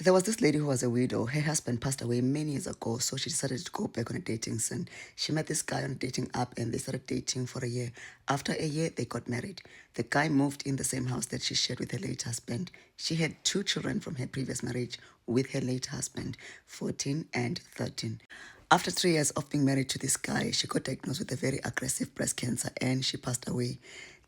There was this lady who was a widow. Her husband passed away many years ago, so she decided to go back on a dating scene. She met this guy on a dating app and they started dating for a year. After a year, they got married. The guy moved in the same house that she shared with her late husband. She had two children from her previous marriage with her late husband, 14 and 13. After 3 years of being married to this guy, she got diagnosed with a very aggressive breast cancer and she passed away.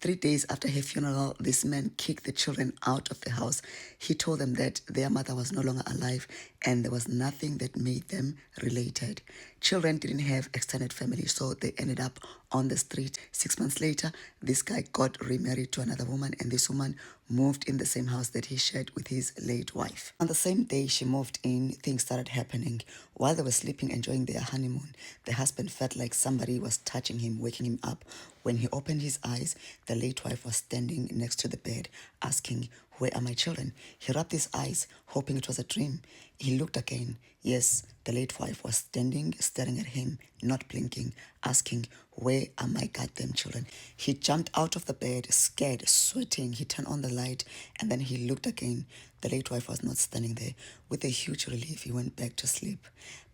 3 days after her funeral, this man kicked the children out of the house. He told them that their mother was no longer alive and there was nothing that made them related. Children didn't have extended family, so they ended up on the street. 6 months later, this guy got remarried to another woman, and this woman moved in the same house that he shared with his late wife. On the same day she moved in, things started happening. While they were sleeping, enjoying their honeymoon, the husband felt like somebody was touching him, waking him up. When he opened his eyes, the late wife was standing next to the bed, asking, "Where are my children?" He rubbed his eyes, hoping it was a dream. He looked again. Yes, the late wife was standing, staring at him, not blinking, asking, "Where are my goddamn children?" He jumped out of the bed, scared, sweating. He turned on the light, and then he looked again. The late wife was not standing there. With a huge relief, he went back to sleep.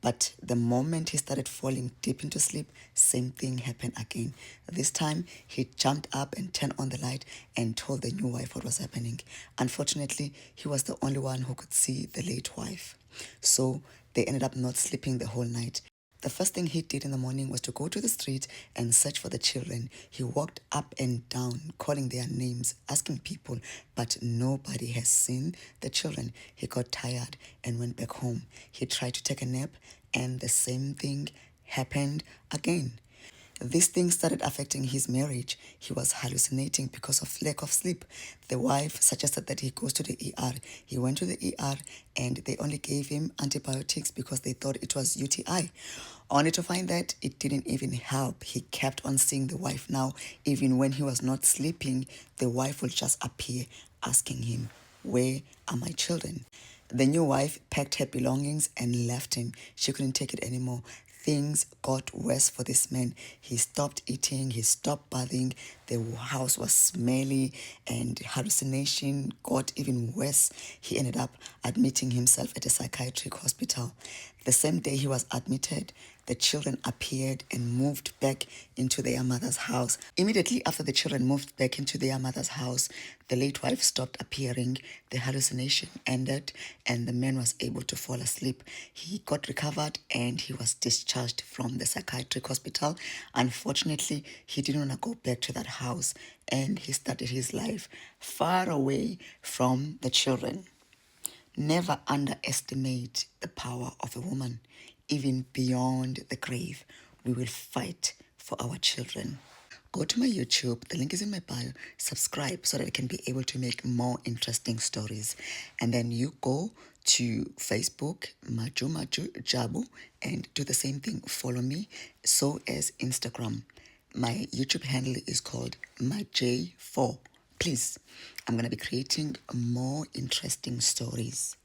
But the moment he started falling deep into sleep, same thing happened again. This time, he jumped up and turned on the light and told the new wife what was happening. Unfortunately, he was the only one who could see the late wife. So they ended up not sleeping the whole night. The first thing he did in the morning was to go to the street and search for the children. He walked up and down, calling their names, asking people, but nobody has seen the children. He got tired and went back home. He tried to take a nap, and the same thing happened again. This thing started affecting his marriage. He was hallucinating because of lack of sleep. The wife suggested that he goes to the ER. He went to the ER and they only gave him antibiotics because they thought it was UTI. Only to find that it didn't even help. He kept on seeing the wife now. Even when he was not sleeping, the wife would just appear asking him, "Where are my children?" The new wife packed her belongings and left him. She couldn't take it anymore. Things got worse for this man. He stopped eating, he stopped bathing, the house was smelly, and hallucination got even worse. He ended up admitting himself at a psychiatric hospital. The same day he was admitted, the children appeared and moved back into their mother's house. Immediately after the children moved back into their mother's house, the late wife stopped appearing, the hallucination ended, and the man was able to fall asleep. He got recovered and he was discharged from the psychiatric hospital. Unfortunately, he didn't want to go back to that house and he started his life far away from the children. Never underestimate the power of a woman. Even beyond the grave, we will fight for our children. Go to my YouTube, the link is in my bio. Subscribe so that I can be able to make more interesting stories. And then you go to Facebook, Maju Jabu, and do the same thing. Follow me. So as Instagram. My YouTube handle is called MyJ4. Please, I'm going to be creating more interesting stories.